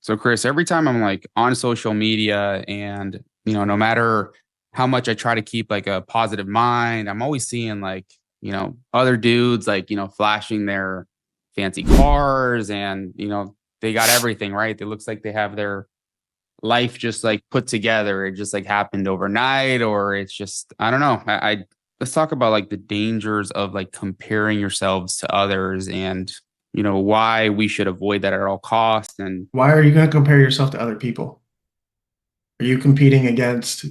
So Chris, every time I'm like on social media and, no matter how much I try to keep like a positive mind, I'm always seeing like, other dudes like, flashing their fancy cars and, they got everything, right? It looks like they have their life just like put together. It just like happened overnight, or it's just, I don't know. Let's talk about like the dangers of like comparing yourselves to others and, why we should avoid that at all costs. And Why are you going to compare yourself to other people? Are you competing against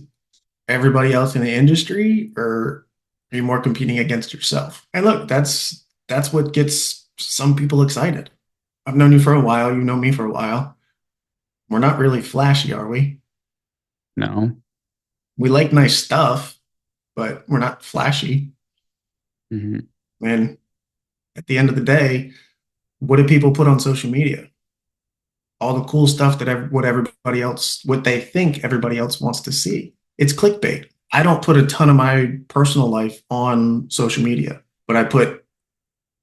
everybody else in the industry, or are you more competing against yourself? And look, that's what gets some people excited. I've known you for a while, you know me for a while. We're not really flashy, are we? no. We like nice stuff, but we're not flashy. Mhm. And at the end of the day, what do people put on social media? All the cool stuff that what they think everybody else wants to see. It's clickbait. I don't put a ton of my personal life on social media, but I put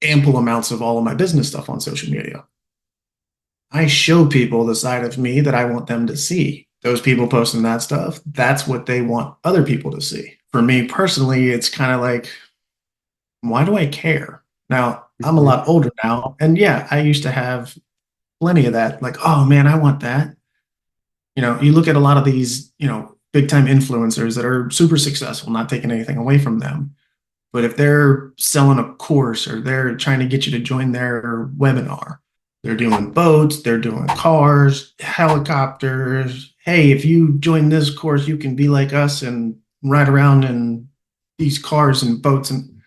ample amounts of all of my business stuff on social media. I show people the side of me that I want them to see. Those people posting that stuff, that's what they want other people to see. For me personally, it's kind of like, why do I care? Now, I'm a Mhm. lot older now, and yeah, I used to have plenty of that. Like, oh man, I want that. You look at a lot of these, big time influencers that are super successful, not taking anything away from them. But if they're selling a course or they're trying to get you to join their webinar, they're doing boats, they're doing cars, helicopters. Hey, if you join this course, you can be like us and ride around in these cars and boats. And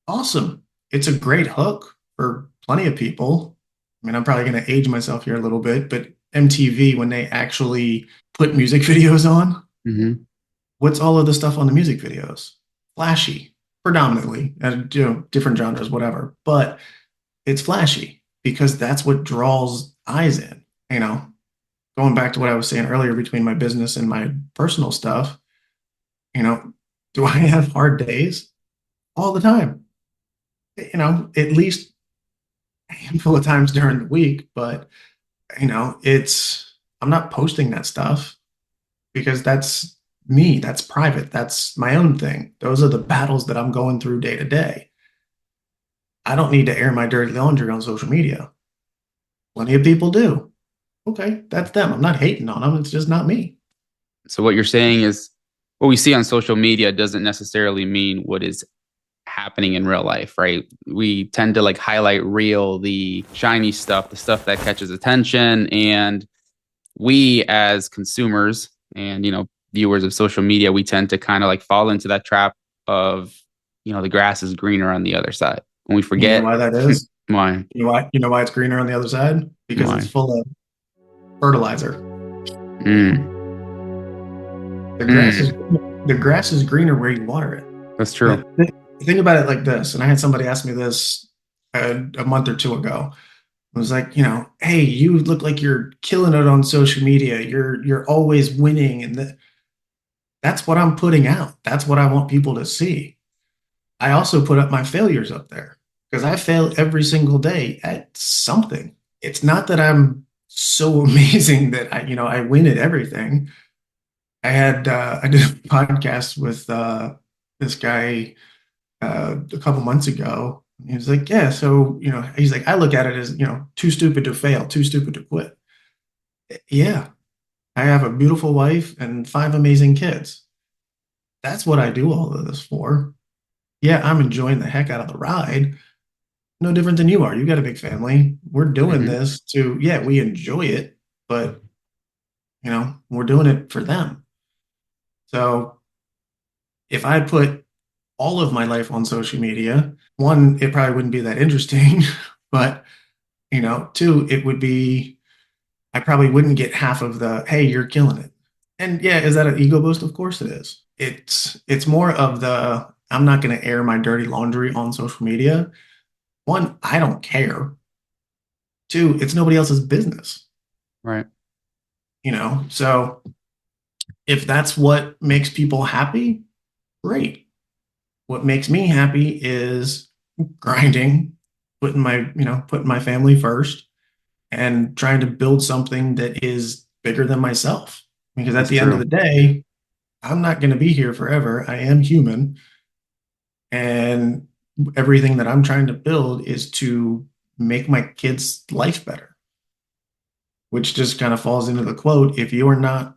awesome. It's a great hook for plenty of people. I mean, I'm probably going to age myself here a little bit, but MTV, when they actually put music videos on, Mhm. what's all of the stuff on the music videos? Flashy, predominantly, different genres, whatever. But it's flashy because that's what draws eyes in. You know, Going back to what I was saying earlier between my business and my personal stuff, you know, do I have hard days? All the time. At least a handful of times during the week, but I'm not posting that stuff because that's me, that's private, that's my own thing. Those are the battles that I'm going through day to day. I don't need to air my dirty laundry on social media. Plenty of people do. Okay, that's them. I'm not hating on them. It's just not me. So what you're saying is what we see on social media doesn't necessarily mean what is happening in real life, right? We tend to like highlight real, the shiny stuff, the stuff that catches attention. And we as consumers and, viewers of social media, we tend to kind of like fall into that trap of, the grass is greener on the other side. When we You know forget why that is? why, You know why it's greener on the other side? Because it's why. full of fertilizer. Mm, The grass is mm, the grass is greener where you water it. that's Now, true. think about it like this, and I had somebody ask me this a month or two ago. It was like, hey, you look like you're killing it on social media. You're always winning, and that's what I'm putting out. That's what I want people to see. I also put up my failures up there because I fail every single day at something. It's not that I'm so amazing that I win at everything. I did a podcast with this guy a couple months ago. He was like, yeah, so he's like, I look at it as too stupid to fail, too stupid to quit. Yeah, I have a beautiful wife and five amazing kids. That's what I do all of this for. Yeah, I'm enjoying the heck out of the ride. No different than you are. You got a big family. We're doing Hmm. this yeah, we enjoy it, but we're doing it for them. So if I put all of my life on social media, one, it probably wouldn't be that interesting, but two, I probably wouldn't get half of the, hey, you're killing it. And yeah, is that an ego boost? Of course it is. It's more of the, I'm not going to air my dirty laundry on social media. One, I don't care. Two, it's nobody else's business, Right. So if that's what makes people happy, great. What makes me happy is grinding, putting my family first and trying to build something that is bigger than myself. Because at That's the end of the true. day, I'm not going to be here forever. I am human. And everything that I'm trying to build is to make my kids' life better, which just kind of falls into the quote, if you are not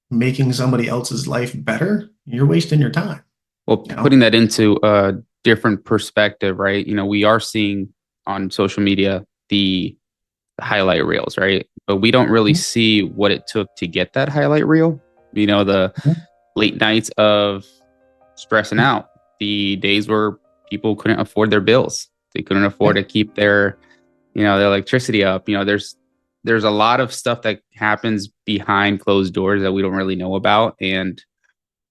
making somebody else's life better, you're wasting your time, Well, you know? putting that into a different perspective, right? We are seeing on social media the highlight reels, right? But we don't really see what it took to get that highlight reel. The late nights of stressing out, the days where people couldn't afford their bills, they couldn't afford Yeah. to keep their electricity up. There's a lot of stuff that happens behind closed doors that we don't really know about, and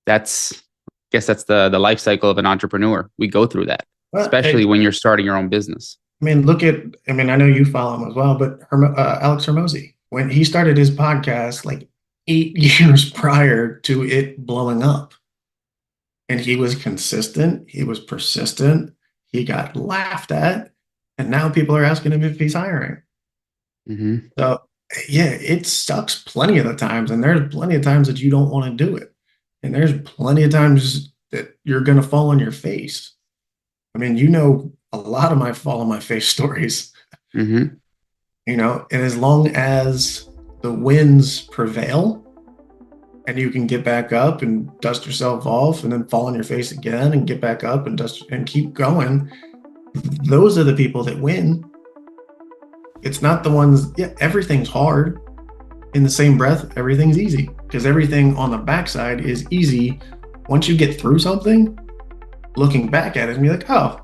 that's I guess that's the life cycle of an entrepreneur. We go through that, Well, especially when you're starting your own business. I mean, I mean, I know you follow him as well, but Alex Hermosi, when he started his podcast like 8 years prior to it blowing up, and he was consistent, he was persistent, he got laughed at, and now people are asking him if he's hiring. Hmm. So, yeah, it sucks plenty of the times, and there's plenty of times that you don't want to do it, and there's plenty of times that you're going to fall on your face. I mean, a lot of my fall on my face stories, Hmm. and as long as the wins prevail and you can get back up and dust yourself off and then fall on your face again and get back up and dust and keep going, those are the people that win. It's not the ones, yeah, everything's hard. In the same breath, everything's easy because everything on the backside is easy. Once you get through something, looking back at it and be like, oh,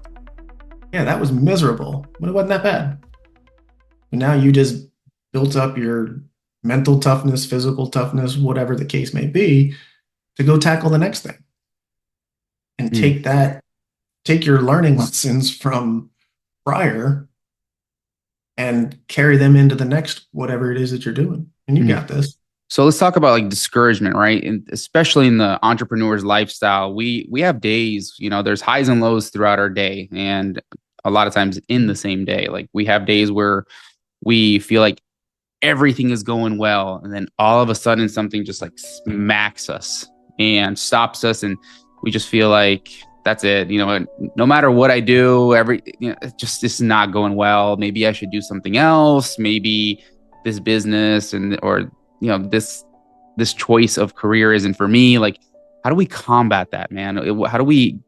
yeah, that was miserable, but it wasn't that bad. And now you just built up your mental toughness, physical toughness, whatever the case may be, to go tackle the next thing and Mm. take your learning lessons from prior and carry them into the next whatever it is that you're doing. And you Mm. got this. So let's talk about like discouragement, right? And especially in the entrepreneur's lifestyle, we have days, there's highs and lows throughout our day, and a lot of times in the same day. Like we have days where we feel like everything is going well, and then all of a sudden something just like smacks us and stops us, and we just feel like that's it. No matter what I do, it just is not going well. Maybe I should do something else. Maybe this business and or this choice of career isn't for me. Like, how do we combat that, man? How do we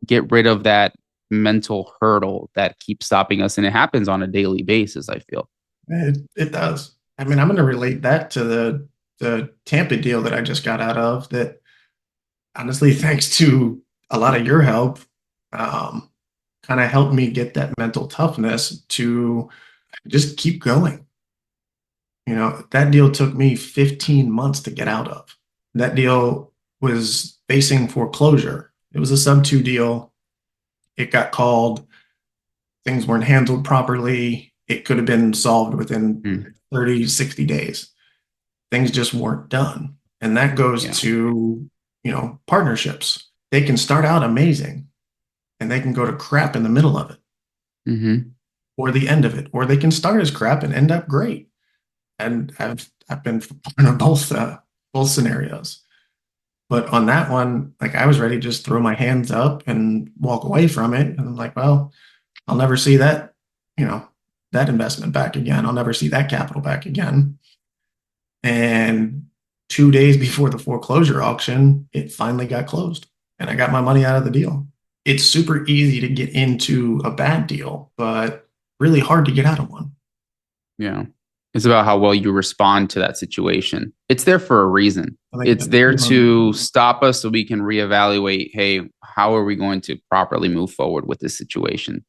get rid of that mental hurdle that keeps stopping us? And it happens on a daily basis, I feel. It does. I mean, I'm going to relate that to the Tampa deal that I just got out of. That honestly, thanks to a lot of your help, um, kind of helped me get that mental toughness to just keep going. That deal took me 15 months to get out of. That deal was facing foreclosure. It was a sub two deal. It got called. Things weren't handled properly. It could have been solved within Mm. 30, 60 days. Things just weren't done. And that goes Yeah. to, partnerships. They can start out amazing and they can go to crap in the middle of it Hmm. or the end of it, or they can start as crap and end up great. And I've been part of both scenarios. But on that one, like I was ready to just throw my hands up and walk away from it. And I'm like, well, I'll never see that, you know, that investment back again. I'll never see that capital back again. And 2 days before the foreclosure auction, it finally got closed and I got my money out of the deal. It's super easy to get into a bad deal, but really hard to get out of one. Yeah. It's about how well you respond to that situation. It's there for a reason. I think It's that, there to stop us so we can reevaluate, hey, how are we going to properly move forward with this situation?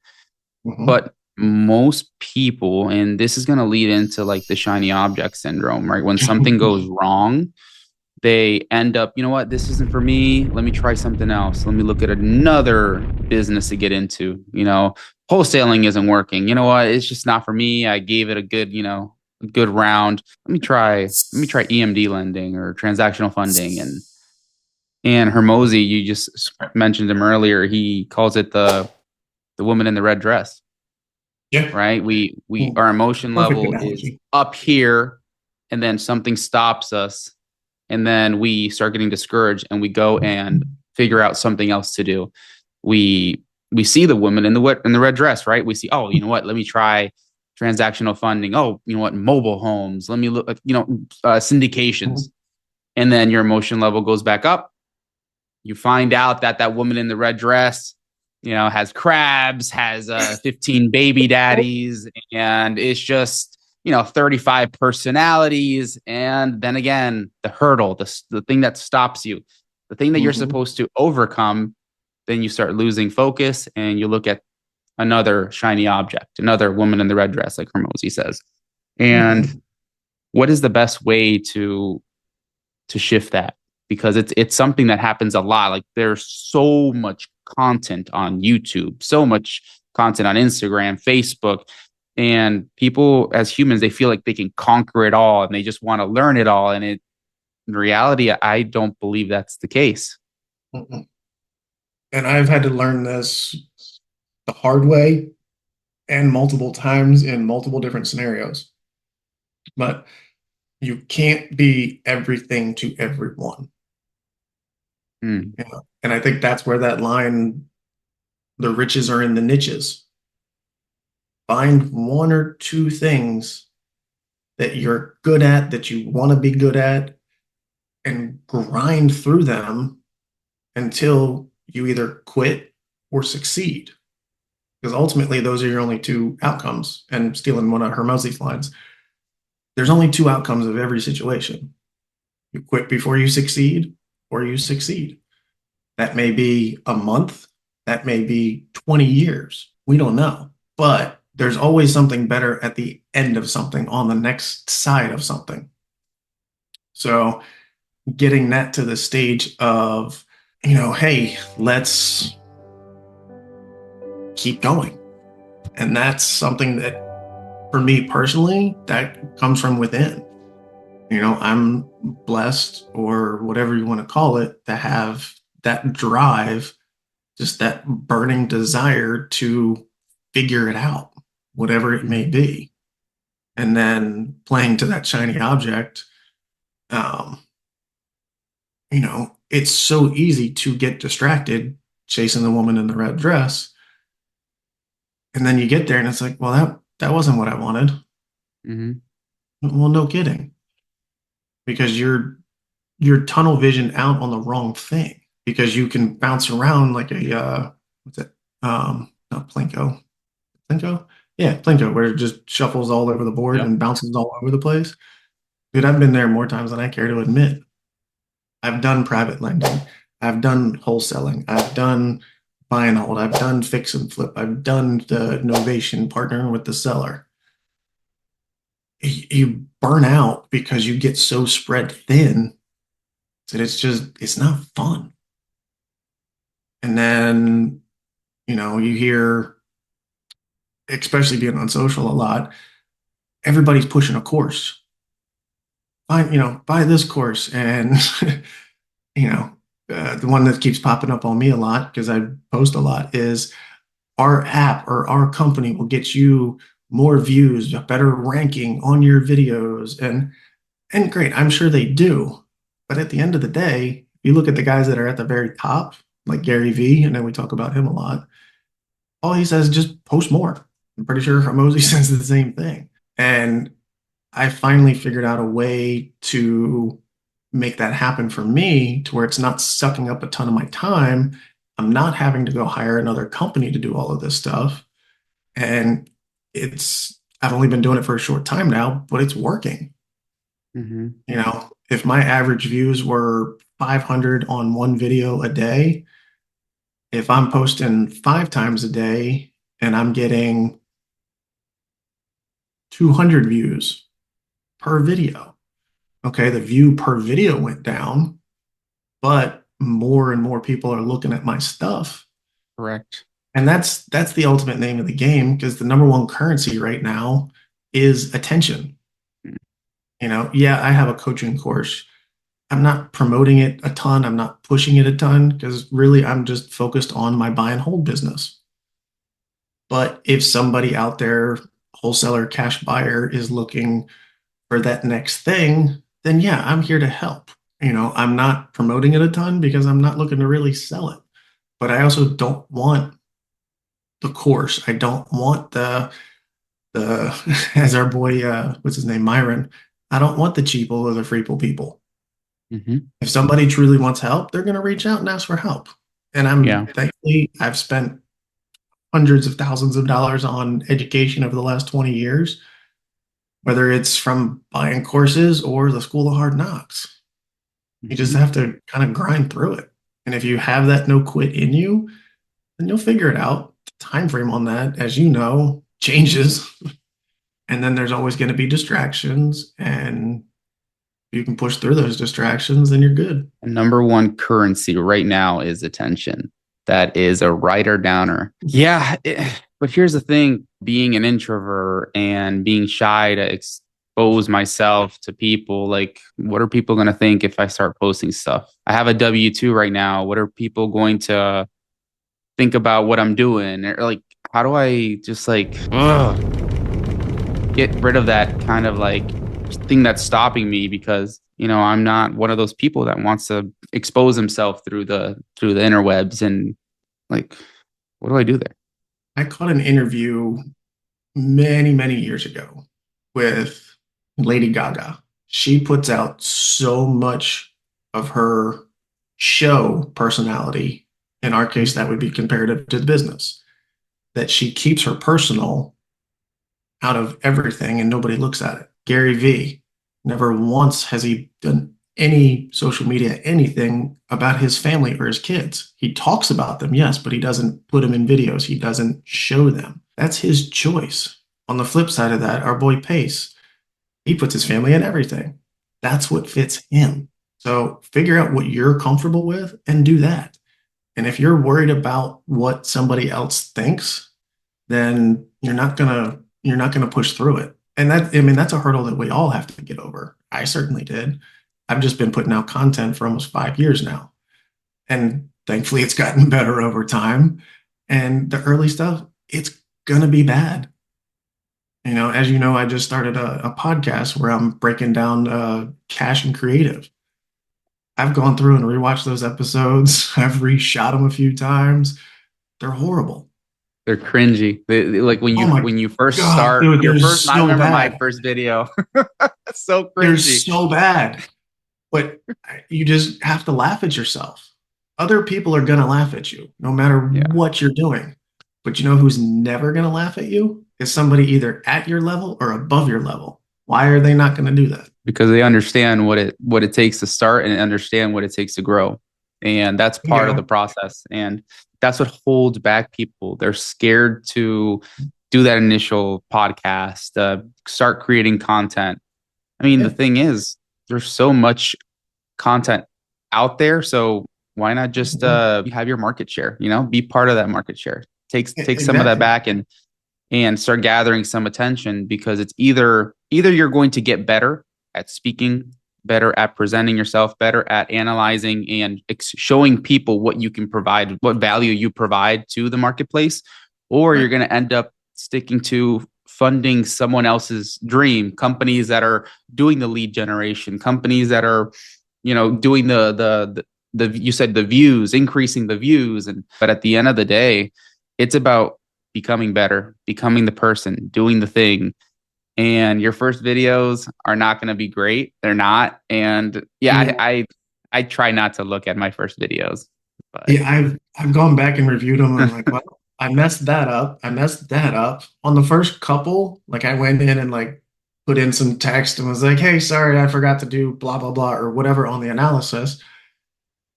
mhm. But most people, and this is going to lead into like the shiny object syndrome, right? When something goes wrong, they end up, you know what, this isn't for me. Let me try something else. Let me look at another business to get into. Wholesaling isn't working. You know what? It's just not for me. I gave it a good round. Let me try EMD lending or transactional funding. And Hermosi, you just mentioned him earlier. He calls it the woman in the red dress. Yeah. right? We Mm. our emotion Perfect level is analogy. up here, and then something stops us, and then we start getting discouraged, and we go and figure out something else to do. We see the woman in the red dress, right? We see, oh, you know what? Let me try transactional funding. Oh, you know what? Mobile homes. Let me look, syndications, and then your emotion level goes back up. You find out that that woman in the red dress, has crabs, has 15 baby daddies, and it's just, 35 personalities. And then again, the hurdle, the thing that stops you, the thing that you're Mm-hmm. supposed to overcome, then you start losing focus and you look at another shiny object, another woman in the red dress, like Hermosi says. And Mm-hmm. what is the best way to shift that? Because it's something that happens a lot. Like there's so much content on YouTube, so much content on Instagram, Facebook, and people as humans, they feel like they can conquer it all and they just want to learn it all. And in reality, I don't believe that's the case. Mm-hmm. And I've had to learn this the hard way and multiple times in multiple different scenarios. But you can't be everything to everyone. Mm, And I think that's where that line, the riches are in the niches. Find one or two things that you're good at, that you want to be good at, and grind through them until you either quit or succeed. Because ultimately, those are your only two outcomes. And stealing one of Hermosi's lines, there's only two outcomes of every situation. You quit before you succeed, or you succeed. That may be a month, that may be 20 years. We don't know. But there's always something better at the end of something, on the next side of something. So getting that to the stage of, hey, let's keep going. And that's something that, for me personally, that comes from within. I'm blessed, or whatever you want to call it, to have that drive, just that burning desire to figure it out, whatever it may mhm, be. And then playing to that shiny object, um, it's so easy to get distracted chasing the woman in the red dress. And then you get there and it's like, well, that wasn't what I wanted. mhm. Well, no kidding. Because you're tunnel vision out on the wrong thing, because you can bounce around like a what's it? Not Plinko. Plinko? Yeah, Plinko, where it just shuffles all over the board Yep. and bounces all over the place. Dude, I've been there more times than I care to admit. I've done private lending. I've done wholesaling. I've done buy and hold. I've done fix and flip. I've done the novation, partnering with the seller. You burn out because you get so spread thin that it's not fun. And then, you hear, especially being on social a lot, everybody's pushing a course. Buy this course. And, you know, the one that keeps popping up on me a lot, because I post a lot, is our app or our company will get you more views, a better ranking on your videos. And great, I'm sure they do. But at the end of the day, you look at the guys that are at the very top, like Gary Vee, and then we talk about him a lot. All he says is just post more. I'm pretty sure Hormozy says the same thing. And I finally figured out a way to make that happen for me, to where it's not sucking up a ton of my time. I'm not having to go hire another company to do all of this stuff. And I've only been doing it for a short time now, but it's working. Mhm. If my average views were 500 on one video a day, if I'm posting 5 times a day and I'm getting 200 views per video, okay, the view per video went down, but more and more people are looking at my stuff. Correct. And that's the ultimate name of the game, because the number one currency right now is attention. Mm, Yeah, I have a coaching course. I'm not promoting it a ton. I'm not pushing it a ton, because really I'm just focused on my buy and hold business. But if somebody out there, wholesaler, cash buyer, is looking for that next thing, then yeah, I'm here to help. I'm not promoting it a ton because I'm not looking to really sell it. But I also don't want the course. I don't want the as our boy what's his name, Myron. I don't want the cheapo or the freeple people. Hmm. If somebody truly wants help, they're going to reach out and ask for help. And I'm Yeah. thankfully I've spent hundreds of thousands of dollars on education over the last 20 years, whether it's from buying courses or the School of Hard Knocks. You just Hmm. have to kind of grind through it. And if you have that no quit in you, then you'll figure it out. The time frame on that, as you know, changes. And then there's always going to be distractions. And you can push through those distractions, then you're good. Number one currency right now is attention. That is a writer downer. Yeah. But here's the thing, being an introvert and being shy to expose myself to people, like, what are people going to think if I start posting stuff? I have a W-2 right now. What are people going to think about what I'm doing? Or like, how do I just like get rid of that kind of like thing that's stopping me? Because I'm not one of those people that wants to expose himself through the interwebs. And like, what do I do there? I caught an interview many, many years ago with Lady Gaga. She puts out so much of her show personality. In our case, that would be comparative to the business, that she keeps her personal out of everything and nobody looks at it. Gary Vee, never once has he done any social media, anything about his family or his kids. He talks about them, yes, but he doesn't put them in videos. He doesn't show them. That's his choice. On the flip side of that, our boy Pace, he puts his family in everything. That's what fits him. So figure out what you're comfortable with and do that. And if you're worried about what somebody else thinks, then you're not gonna push through it. And that, I mean, that's a hurdle that we all have to get over. I certainly did. I've just been putting out content for almost 5 years now. And thankfully it's gotten better over time. And the early stuff, it's gonna be bad. As you know, I just started a podcast where I'm breaking down cash and creative. I've gone through and rewatched those episodes. I've reshot them a few times. They're horrible. They're cringy. Like when Oh you my when you first God, start dude, your they're first. I so remember my bad. first video. So They're cringy. so bad. But you just have to laugh at yourself. Other people are going to laugh at you no matter Yeah, what you're doing. But you know who's never going to laugh at you? Is somebody either at your level or above your level. Why are they not going to do that? because they understand what it takes to start and understand what it takes to grow, and that's part of the Yeah. process. And that's what holds back people. They're scared to do that initial podcast, start creating content. I mean, the Yeah. thing is, there's so much content out there. So why not just have your market share? Be part of that market share. Take some of that Exactly. back and start gathering some attention, because it's either you're going to get better at speaking, better at presenting yourself, better at analyzing and showing people what you can provide, what value you provide to the marketplace, or you're Right. going to end up sticking to funding someone else's dream, companies that are doing the lead generation, companies that are doing the you said the views, increasing the views. And but at the end of the day, it's about becoming better, becoming the person, doing the thing. And your first videos are not going to be great. They're not. And yeah, Yeah. I try not to look at my first videos, but Yeah, I've gone back and reviewed them. And I'm like, well, I messed that up. I messed that up. On the first couple, like I went in and like put in some text and was like, hey, sorry, I forgot to do blah, blah, blah, or whatever on the analysis.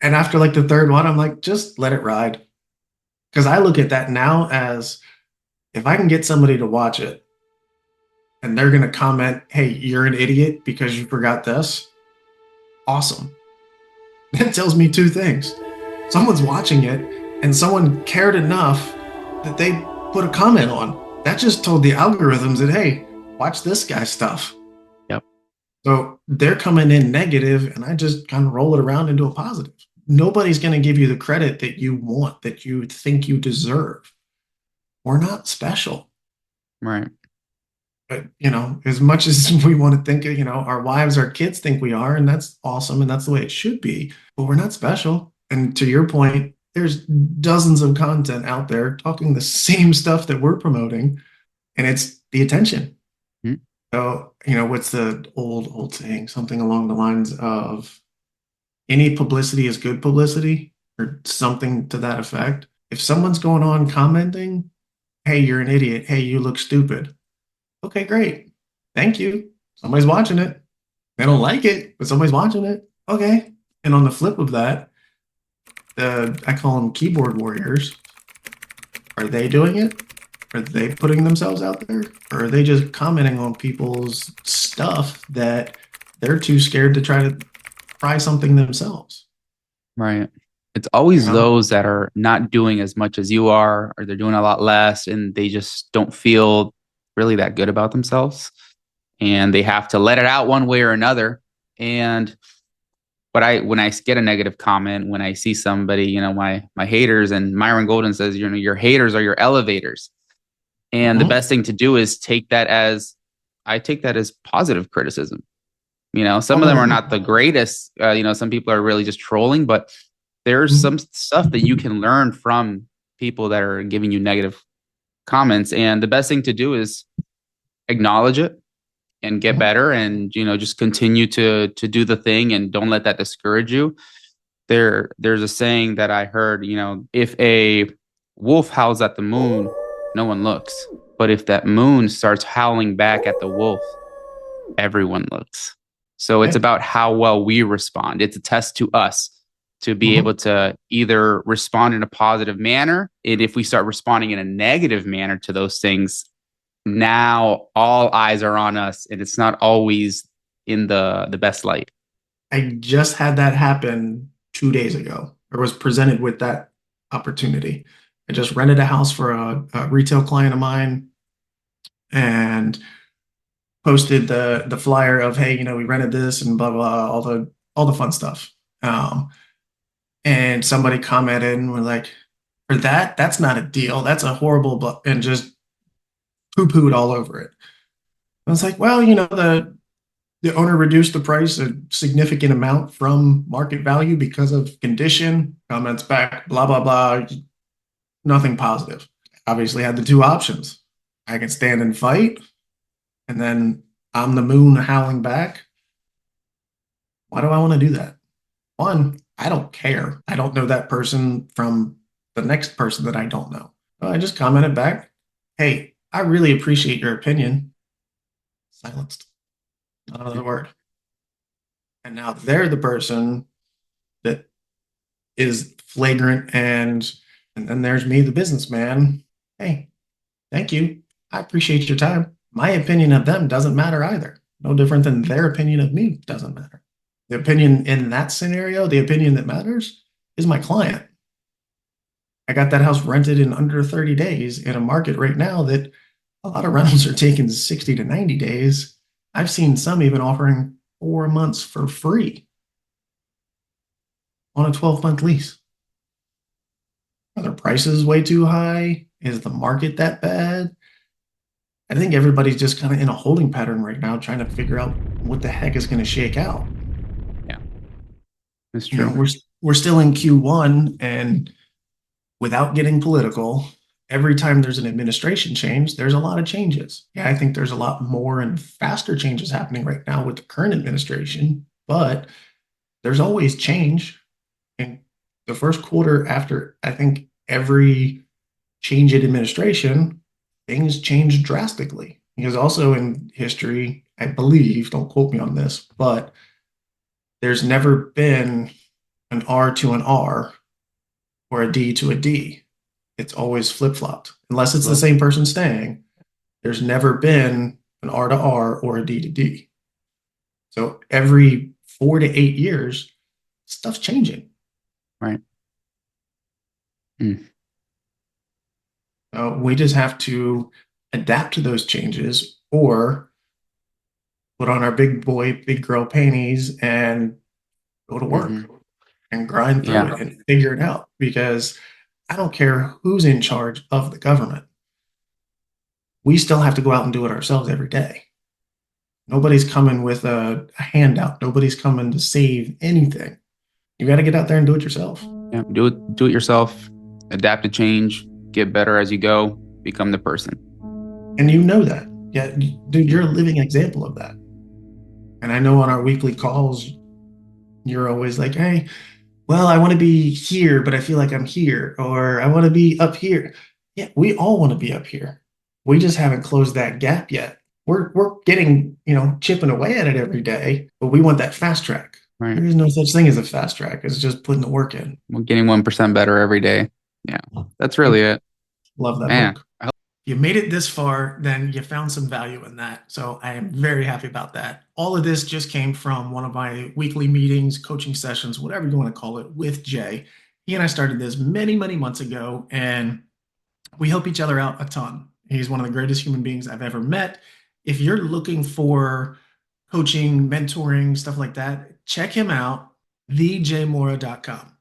And after like the third one, I'm like, just let it ride. Because I look at that now as if I can get somebody to watch it and they're going to comment, hey, you're an idiot because you forgot this, awesome. That tells me two things. Someone's watching it and someone cared enough that they put a comment on. That just told the algorithms that, hey, watch this guy's stuff. yep. So they're coming in negative, and I just kind of roll it around into a positive. Nobody's going to give you the credit that you want, that you think you deserve. We're not special. Right. But, as much as we want to think, our wives, our kids think we are, and that's awesome, and that's the way it should be, but we're not special. And to your point, there's dozens of content out there talking the same stuff that we're promoting, and it's the attention. Mm. So, what's the old saying? Something along the lines of any publicity is good publicity, or something to that effect. If someone's going on commenting, hey, you're an idiot. Hey, you look stupid. Okay, great. Thank you. Somebody's watching it. They don't like it, but somebody's watching it. Okay. And on the flip of that, I call them keyboard warriors. Are they doing it? Are they putting themselves out there? Or are they just commenting on people's stuff that they're too scared to try to try something themselves? Right. It's You always know? those that are not doing as much as you are, or they're doing a lot less, and they just don't feel really that good about themselves. And they have to let it out one way or another. And when I get a negative comment, when I see somebody, my haters, and Myron Golden says, your haters are your elevators. And the Mhm. best thing to do is I take that as positive criticism. Some of them are not the Oh, greatest. Some people are really just trolling, but there's mhm. some stuff that you can learn from people that are giving you negative comments. And the best thing to do is acknowledge it and get Mhm. better, and just continue to do the thing, and don't let that discourage you. There's a saying that I heard, if a wolf howls at the moon, no one looks. But if that moon starts howling back at the wolf, everyone looks. So it's Yeah. about how well we respond. It's a test to us to be able Mhm. to either respond in a positive manner. And if we start responding in a negative manner to those things, now all eyes are on us, and it's not always in the best light. I just had that happen 2 days ago, or was presented with that opportunity. I just rented a house for a retail client of mine and posted the flyer of, hey, we rented this and blah blah, all the fun stuff. Um, and somebody commented and were like, for that's not a deal. That's a horrible and just poo-pooed all over it. I was like, well, the owner reduced the price a significant amount from market value because of condition. Comments back, blah, blah, blah. Nothing positive. Obviously had the two options. I can stand and fight, and then I'm the moon howling back. Why do I want to do that? One, I don't care. I don't know that person from the next person that I don't know. So I just commented back, hey, I really appreciate your opinion. Silenced. Not another word. And now they're the person that is flagrant, and then there's me, the businessman. Hey, thank you. I appreciate your time. My opinion of them doesn't matter either. No different than their opinion of me doesn't matter. The opinion in that scenario, the opinion that matters is my client. I got that house rented in under 30 days in a market right now that a lot of rentals are taking 60 to 90 days. I've seen some even offering 4 months for free on a 12-month lease. Are their prices way too high? Is the market that bad? I think everybody's just kind of in a holding pattern right now, trying to figure out what the heck is going to shake out. Yeah, that's You know, true. we're still in Q1, and without getting political, every time there's an administration change, there's a lot of changes. Yeah, I think there's a lot more and faster changes happening right now with the current administration, but there's always change. And the first quarter after, I think every change in administration, things change drastically. Because also in history, I believe, don't quote me on this, but there's never been an R to an R or a D to a D. It's always flip-flopped. Unless it's the Well, same person staying, there's never been an R to R or a D to D. So every 4 to 8 years, stuff's changing. right. Mm. We just have to adapt to those changes or put on our big boy, big girl panties and go to work Hmm. and grind through Yeah. it and figure it out because I don't care who's in charge of the government. we still have to go out and do it ourselves every day. Nobody's coming with a handout. Nobody's coming to save anything. You got to get out there and do it yourself. Yeah, do it yourself, adapt to change, get better as you go, become the person. And you know that. Yeah, dude, you're a living example of that. And I know on our weekly calls, you're always like, hey, well, I want to be here, but I feel like I'm here, or I want to be up here. Yeah, we all want to be up here. We just haven't closed that gap yet. We're getting, chipping away at it every day, but we want that fast track. Right. There is no such thing as a fast track. It's just putting the work in. We're getting 1% better every day. Yeah, that's really it. Love that Man, book. You made it this far, then you found some value in that. So I am very happy about that. All of this just came from one of my weekly meetings, coaching sessions, whatever you want to call it, with Jay. He and I started this many, many months ago, and we help each other out a ton. He's one of the greatest human beings I've ever met. If you're looking for coaching, mentoring, stuff like that, check him out, thejmora.com.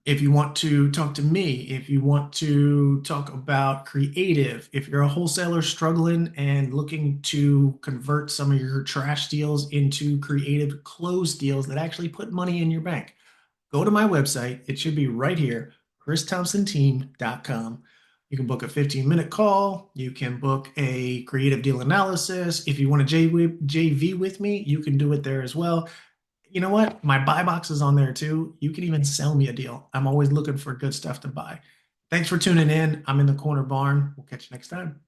If you want to talk to me, if you want to talk about creative, if you're a wholesaler struggling and looking to convert some of your trash deals into creative closed deals that actually put money in your bank, go to my website. It should be right here, christhompsonteam.com. You can book a 15-minute call. You can book a creative deal analysis. If you want to JV with me, you can do it there as well. You know what? My buy box is on there too. You can even sell me a deal. I'm always looking for good stuff to buy. Thanks for tuning in. I'm in the corner barn. We'll catch you next time.